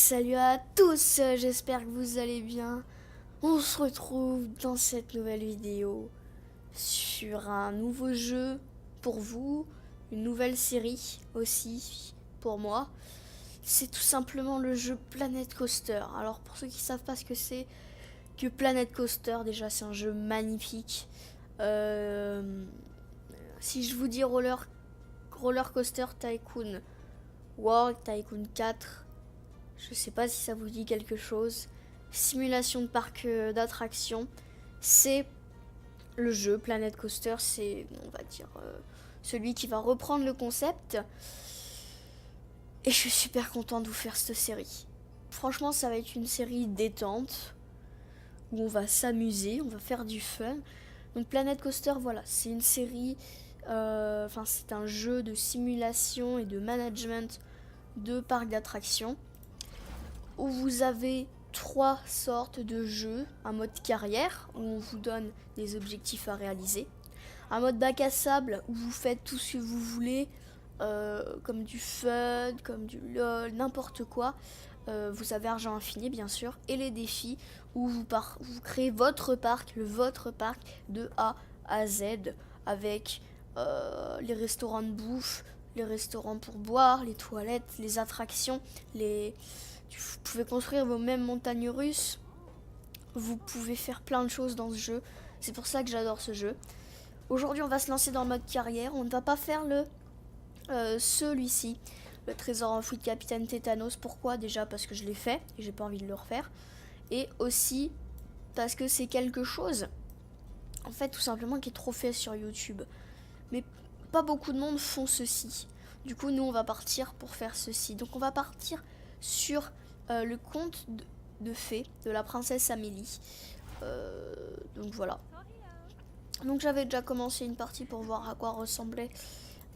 Salut à tous, j'espère que vous allez bien. On se retrouve dans cette nouvelle vidéo sur un nouveau jeu pour vous, une nouvelle série aussi pour moi. C'est tout simplement le jeu Planet Coaster. Alors pour ceux qui ne savent pas ce que c'est que Planet Coaster, déjà c'est un jeu magnifique. Si je vous dis Roller Coaster Tycoon World Tycoon 4, je sais pas si ça vous dit quelque chose. Simulation de parc d'attractions. C'est le jeu Planet Coaster. C'est, on va dire, celui qui va reprendre le concept. Et je suis super content de vous faire cette série. Franchement, ça va être une série détente. Où on va s'amuser, on va faire du fun. Donc Planet Coaster, voilà, c'est une série. C'est un jeu de simulation et de management de parcs d'attractions, où vous avez trois sortes de jeux. Un mode carrière, où on vous donne des objectifs à réaliser. Un mode bac à sable, où vous faites tout ce que vous voulez, comme du fun, comme du lol, n'importe quoi. Vous avez argent infini, bien sûr. Et les défis, où vous créez votre parc de A à Z, avec les restaurants de bouffe, les restaurants pour boire, les toilettes, les attractions, vous pouvez construire vos mêmes montagnes russes. Vous pouvez faire plein de choses dans ce jeu. C'est pour ça que j'adore ce jeu. Aujourd'hui, on va se lancer dans le mode carrière. On ne va pas faire celui-ci, le trésor enfoui de Capitaine Tétanos. Pourquoi? Déjà parce que je l'ai fait et j'ai pas envie de le refaire. Et aussi parce que c'est quelque chose, en fait, tout simplement, qui est trop fait sur YouTube. Mais pas beaucoup de monde font ceci. Du coup, nous, on va partir pour faire ceci. Donc, on va partir sur le conte de fées de la princesse Amélie. Donc, voilà. Donc, j'avais déjà commencé une partie pour voir à quoi ressemblait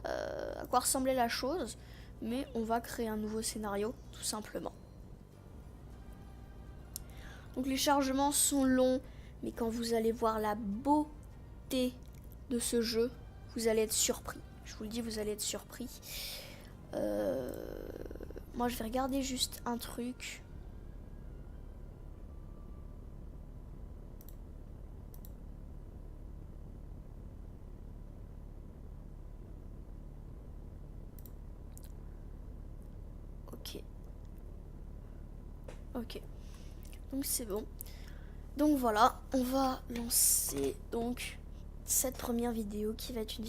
la chose. Mais on va créer un nouveau scénario, tout simplement. Donc, les chargements sont longs. Mais quand vous allez voir la beauté de ce jeu, vous allez être surpris. Je vous le dis, vous allez être surpris. Moi, je vais regarder juste un truc. Ok. Donc, c'est bon. Donc, voilà. On va lancer donc cette première vidéo qui va être une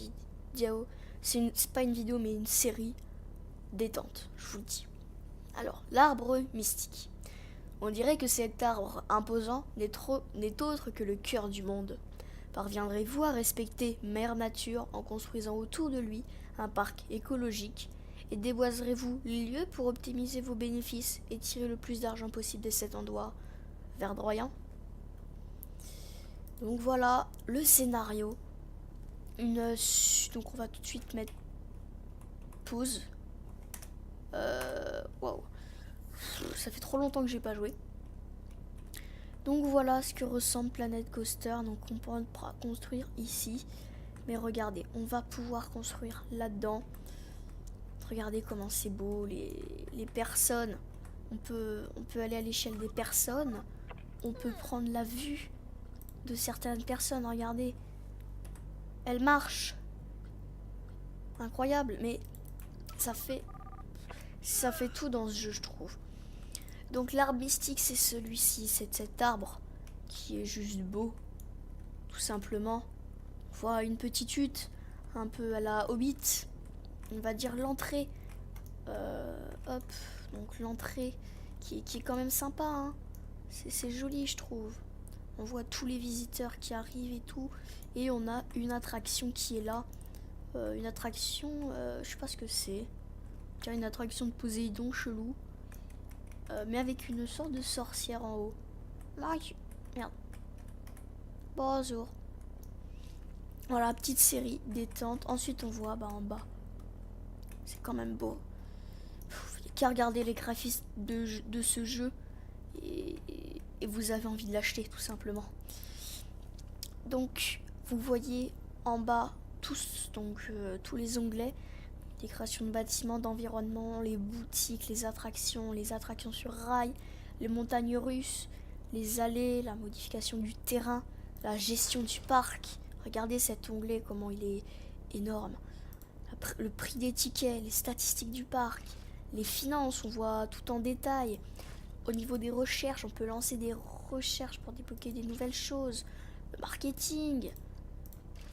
vidéo. C'est pas une vidéo, mais une série détente, je vous le dis. Alors, l'arbre mystique. On dirait que cet arbre imposant n'est autre que le cœur du monde. Parviendrez-vous à respecter Mère Nature en construisant autour de lui un parc écologique? Et déboiserez-vous les lieux pour optimiser vos bénéfices et tirer le plus d'argent possible de cet endroit verdoyant? Donc voilà le scénario. Donc on va tout de suite mettre pause. Waouh. Ça fait trop longtemps que j'ai pas joué. Donc voilà ce que ressemble Planet Coaster. Donc on pourra construire ici. Mais regardez, on va pouvoir construire là-dedans. Regardez comment c'est beau, les personnes. On peut aller à l'échelle des personnes. On peut prendre la vue de certaines personnes. Regardez. Elles marchent. Incroyable. Mais ça fait tout dans ce jeu, je trouve. Donc l'arbre mystique, c'est celui-ci. C'est cet arbre qui est juste beau. Tout simplement. On voit une petite hutte. Un peu à la Hobbit. On va dire l'entrée. Hop. Donc l'entrée qui est quand même sympa. Hein. C'est joli, je trouve. On voit tous les visiteurs qui arrivent et tout. Et on a une attraction qui est là. Une attraction, je sais pas ce que c'est. Tiens, une attraction de Poséidon chelou. Mais avec une sorte de sorcière en haut. Merde. Bonjour. Voilà, petite série détente. Ensuite, on voit en bas. C'est quand même beau. Il n'y a qu'à regarder les graphismes de ce jeu. Et vous avez envie de l'acheter, tout simplement. Donc, vous voyez en bas tous les onglets. des créations de bâtiments, d'environnement, les boutiques, les attractions sur rail, les montagnes russes, les allées, la modification du terrain, la gestion du parc. Regardez cet onglet, comment il est énorme. Le prix des tickets, les statistiques du parc, les finances, on voit tout en détail. Au niveau des recherches, on peut lancer des recherches pour débloquer des nouvelles choses. Le marketing,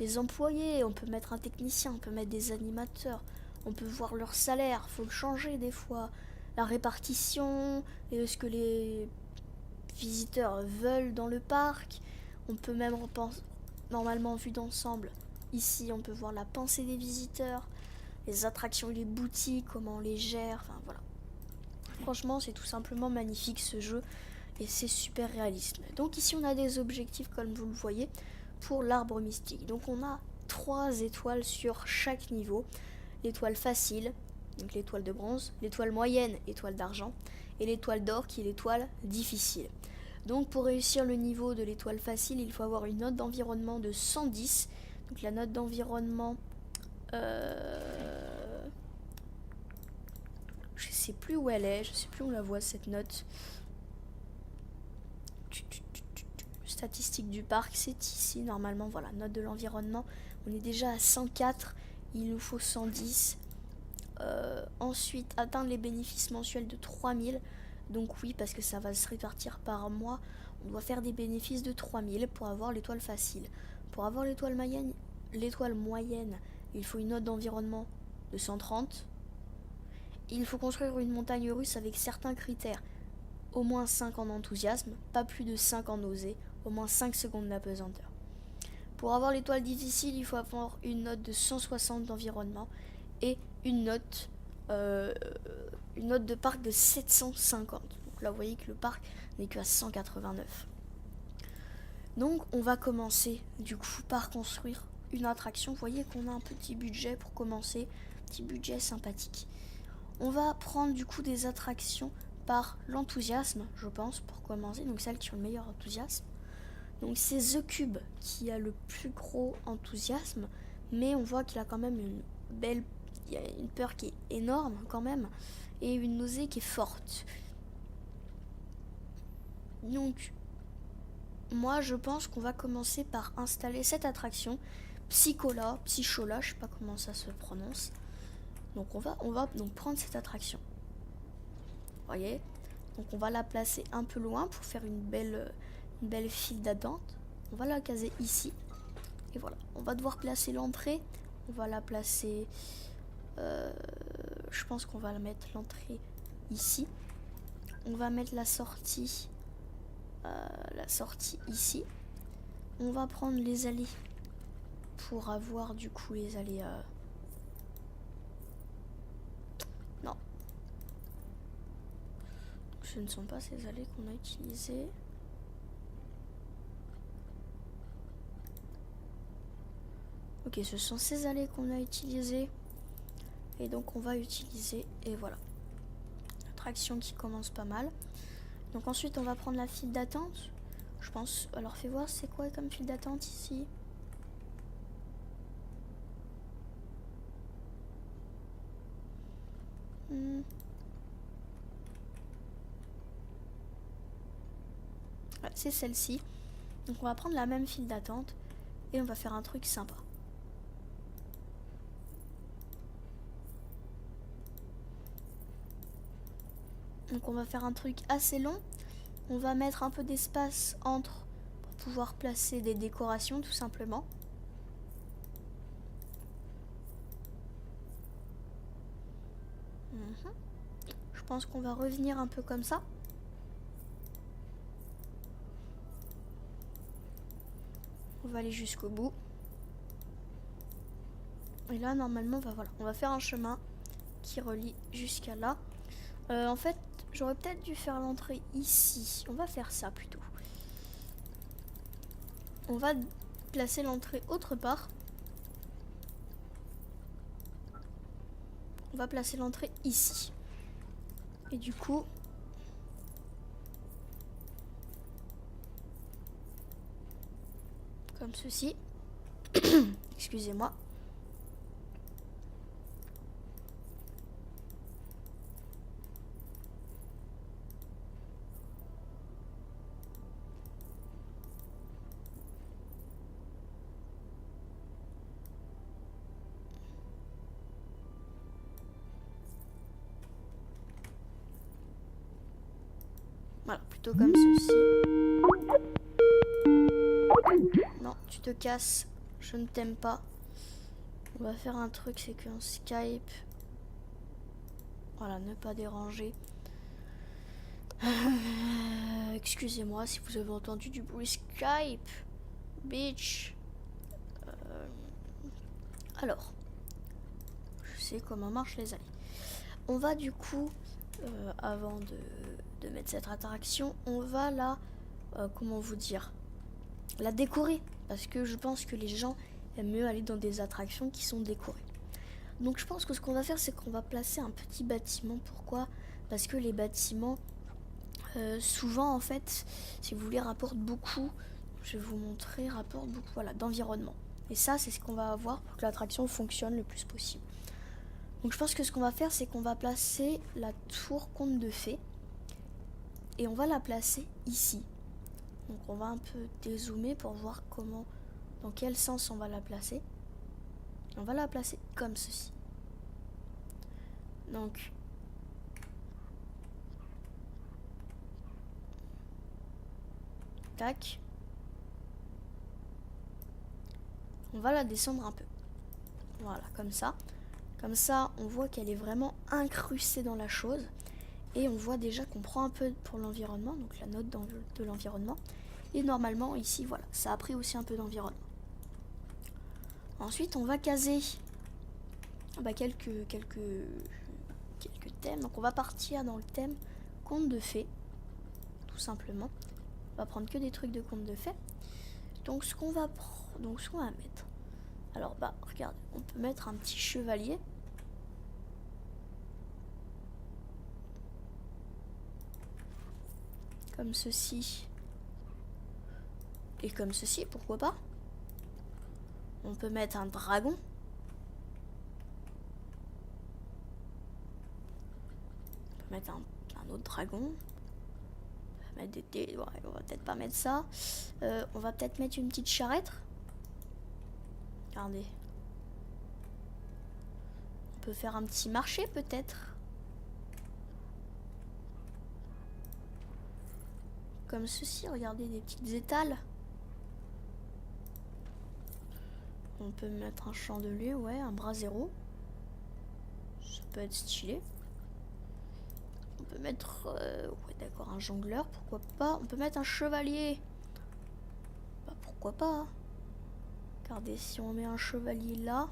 les employés, on peut mettre un technicien, on peut mettre des animateurs, on peut voir leur salaire, faut le changer des fois. La répartition, ce que les visiteurs veulent dans le parc. On peut même repenser, normalement vu d'ensemble. Ici, on peut voir la pensée des visiteurs, les attractions et les boutiques, comment on les gère, enfin voilà. Franchement, c'est tout simplement magnifique ce jeu et c'est super réaliste. Donc ici, on a des objectifs comme vous le voyez pour l'arbre mystique. Donc on a 3 étoiles sur chaque niveau. L'étoile facile, donc l'étoile de bronze, l'étoile moyenne, étoile d'argent, et l'étoile d'or qui est l'étoile difficile. Donc pour réussir le niveau de l'étoile facile, il faut avoir une note d'environnement de 110. Donc la note d'environnement, je sais plus où elle est, je sais plus où on la voit cette note. Statistique du parc, c'est ici normalement, voilà, note de l'environnement. On est déjà à 104, il nous faut 110. Ensuite, atteindre les bénéfices mensuels de 3000. Donc oui, parce que ça va se répartir par mois, on doit faire des bénéfices de 3000 pour avoir l'étoile facile. Pour avoir l'étoile moyenne, il faut une note d'environnement de 130. Il faut construire une montagne russe avec certains critères. Au moins 5 en enthousiasme, pas plus de 5 en osée, au moins 5 secondes d'apesanteur. Pour avoir l'étoile difficile, il faut avoir une note de 160 d'environnement et une note de parc de 750. Donc là, vous voyez que le parc n'est qu'à 189. Donc, on va commencer du coup par construire une attraction. Vous voyez qu'on a un petit budget pour commencer, petit budget sympathique. On va prendre du coup des attractions par l'enthousiasme, je pense, pour commencer. Donc celles qui ont le meilleur enthousiasme. Donc c'est The Cube qui a le plus gros enthousiasme, mais on voit qu'il a quand même il y a une peur qui est énorme quand même, et une nausée qui est forte. Donc, moi je pense qu'on va commencer par installer cette attraction, Psychola, je sais pas comment ça se prononce. Donc on va donc prendre cette attraction. Vous voyez ? Donc on va la placer un peu loin pour faire une belle file d'attente. On va la caser ici. Et voilà, on va devoir placer l'entrée. On va la placer... je pense qu'on va mettre l'entrée ici. On va mettre la sortie ici. On va prendre les allées pour avoir du coup les allées... Non. Ce ne sont pas ces allées qu'on a utilisées. Ok, ce sont ces allées qu'on a utilisées. Et donc on va utiliser, et voilà. Attraction qui commence pas mal. Donc ensuite on va prendre la file d'attente. Je pense, alors fais voir c'est quoi comme file d'attente ici. Ouais, c'est celle-ci. Donc on va prendre la même file d'attente et on va faire un truc sympa. Donc on va faire un truc assez long. On va mettre un peu d'espace entre pour pouvoir placer des décorations tout simplement. Je pense qu'on va revenir un peu comme ça. On va aller jusqu'au bout. Et là normalement on va faire un chemin qui relie jusqu'à là. En fait j'aurais peut-être dû faire l'entrée ici. On va faire ça plutôt. On va placer l'entrée autre part. On va placer l'entrée ici. Et du coup, comme ceci. Excusez-moi. Voilà, plutôt comme ceci. Non, tu te casses. Je ne t'aime pas. On va faire un truc, c'est qu'un Skype. Voilà, ne pas déranger. Excusez-moi si vous avez entendu du bruit Skype. Bitch. Alors, je sais comment marchent les alliés. On va du coup, avant de mettre cette attraction, on va la, comment vous dire, la décorer. Parce que je pense que les gens aiment mieux aller dans des attractions qui sont décorées. Donc je pense que ce qu'on va faire, c'est qu'on va placer un petit bâtiment. Pourquoi? Parce que les bâtiments, souvent en fait, si vous voulez, rapportent beaucoup. Je vais vous montrer, rapportent beaucoup, voilà, d'environnement. Et ça, c'est ce qu'on va avoir pour que l'attraction fonctionne le plus possible. Donc je pense que ce qu'on va faire, c'est qu'on va placer la tour conte de fées. Et on va la placer ici. Donc on va un peu dézoomer pour voir comment, dans quel sens on va la placer. On va la placer comme ceci. Donc tac. On va la descendre un peu. Voilà, comme ça. Comme ça, on voit qu'elle est vraiment incrustée dans la chose. Et on voit déjà qu'on prend un peu pour l'environnement, donc la note de l'environnement. Et normalement, ici, voilà, ça a pris aussi un peu d'environnement. Ensuite, on va caser quelques thèmes. Donc on va partir dans le thème conte de fées, tout simplement. On va prendre que des trucs de conte de fées. Donc ce qu'on va mettre. Alors regarde, on peut mettre un petit chevalier. Comme ceci. Et comme ceci, pourquoi pas. On peut mettre un dragon. On peut mettre un autre dragon. On va mettre des dés. Ouais, on va peut-être pas mettre ça. On va peut-être mettre une petite charrette. Regardez. On peut faire un petit marché peut-être. Comme ceci, regardez, des petites étals. On peut mettre un chandelier, ouais, un brasero. Ça peut être stylé. On peut mettre, ouais d'accord, un jongleur, pourquoi pas. On peut mettre un chevalier. Bah pourquoi pas. Hein. Regardez, si on met un chevalier là.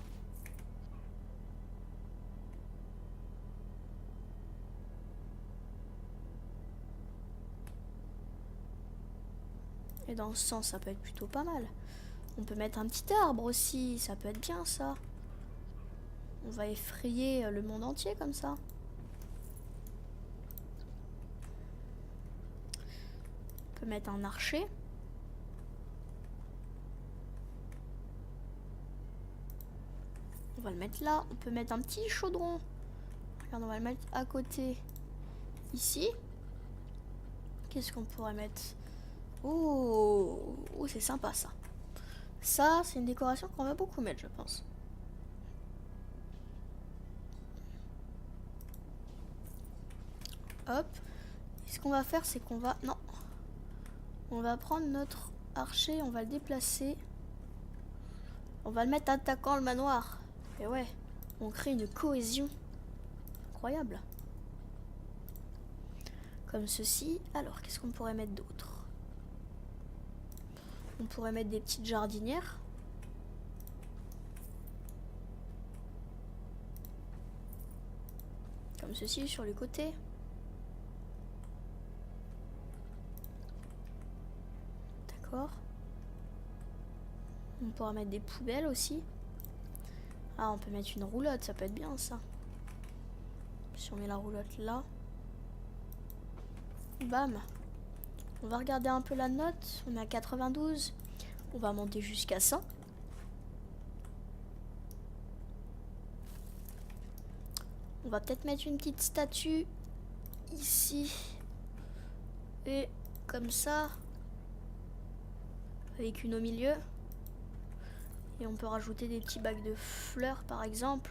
Et dans ce sens, ça peut être plutôt pas mal. On peut mettre un petit arbre aussi, ça peut être bien ça. On va effrayer le monde entier comme ça. On peut mettre un archer. On va le mettre là. On peut mettre un petit chaudron. Regarde, on va le mettre à côté. Ici. Qu'est-ce qu'on pourrait mettre? Oh, c'est sympa ça. Ça, c'est une décoration qu'on va beaucoup mettre, je pense. Hop. Et ce qu'on va faire, c'est qu'on va... Non. On va prendre notre archer, on va le déplacer. On va le mettre attaquant le manoir. Et ouais, on crée une cohésion. Incroyable. Comme ceci. Alors, qu'est-ce qu'on pourrait mettre d'autre? On pourrait mettre des petites jardinières. Comme ceci sur le côté. D'accord. On pourra mettre des poubelles aussi. Ah, on peut mettre une roulotte, ça peut être bien ça. Si on met la roulotte là. Bam. On va regarder un peu la note. On est à 92. On va monter jusqu'à 100. On va peut-être mettre une petite statue ici. Et comme ça. Avec une au milieu. Et on peut rajouter des petits bacs de fleurs par exemple.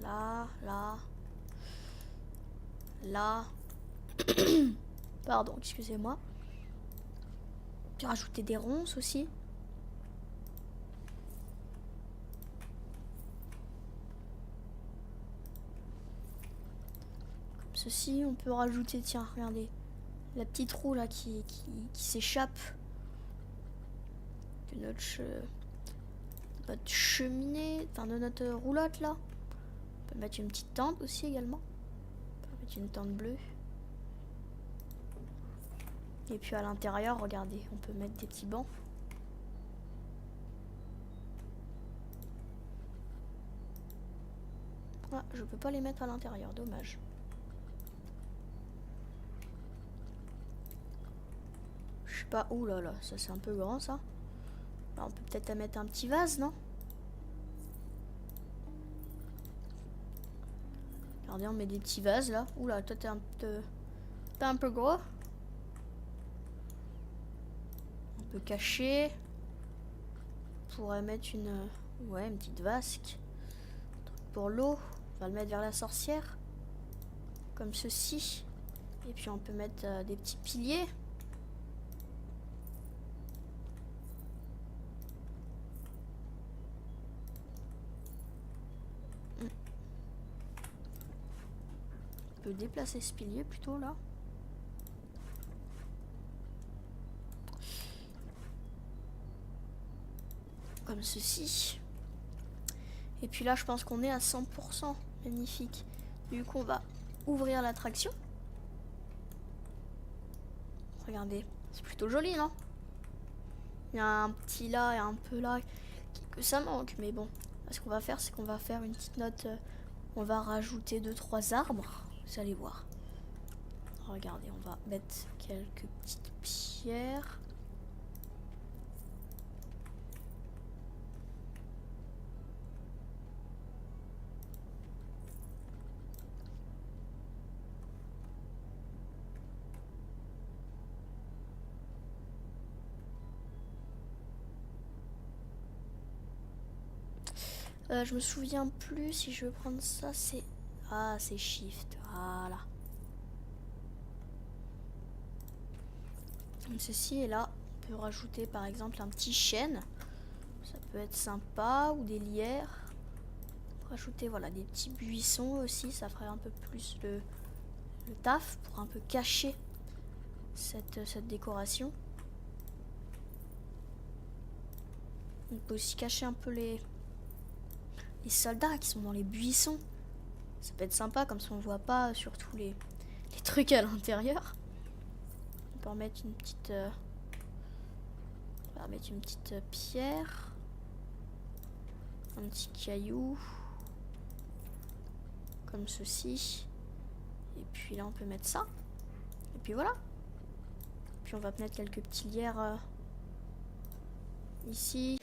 Là, là. Là. Pardon, excusez-moi. Puis rajouter des ronces aussi. Comme ceci, on peut rajouter, tiens, regardez, la petite roue là qui s'échappe de notre cheminée, enfin de notre roulotte là. On peut mettre une petite tente aussi également. On peut mettre une tente bleue. Et puis à l'intérieur, regardez, on peut mettre des petits bancs. Ah, je peux pas les mettre à l'intérieur, dommage. Je sais pas, ouh là là, ça c'est un peu grand ça. Alors, on peut peut-être mettre un petit vase, non? Regardez, on met des petits vases là. Ouh là, toi t'es un peu gros. On peut cacher. On pourrait mettre une petite vasque. Pour l'eau, on va le mettre vers la sorcière. Comme ceci. Et puis on peut mettre des petits piliers. On peut déplacer ce pilier plutôt là. Comme ceci. Et puis là, je pense qu'on est à 100%. Magnifique. Du coup, on va ouvrir l'attraction. Regardez, c'est plutôt joli, non? Il y a un petit là et un peu là que ça manque. Mais bon, ce qu'on va faire, c'est qu'on va faire une petite note. On va rajouter 2-3 arbres. Vous allez voir. Regardez, on va mettre quelques petites pierres. Je me souviens plus si je veux prendre ça, c'est... Ah, c'est Shift, voilà. Comme ceci, et là, on peut rajouter par exemple un petit chêne. Ça peut être sympa, ou des lierres. On peut rajouter, voilà, des petits buissons aussi, ça ferait un peu plus le taf, pour un peu cacher cette décoration. On peut aussi cacher un peu les soldats qui sont dans les buissons. Ça peut être sympa, comme ça on voit pas surtout les trucs à l'intérieur. On peut en mettre une petite on va mettre une petite pierre, un petit caillou comme ceci, et puis là on peut mettre ça, et puis voilà. Puis on va mettre quelques petits lierres ici.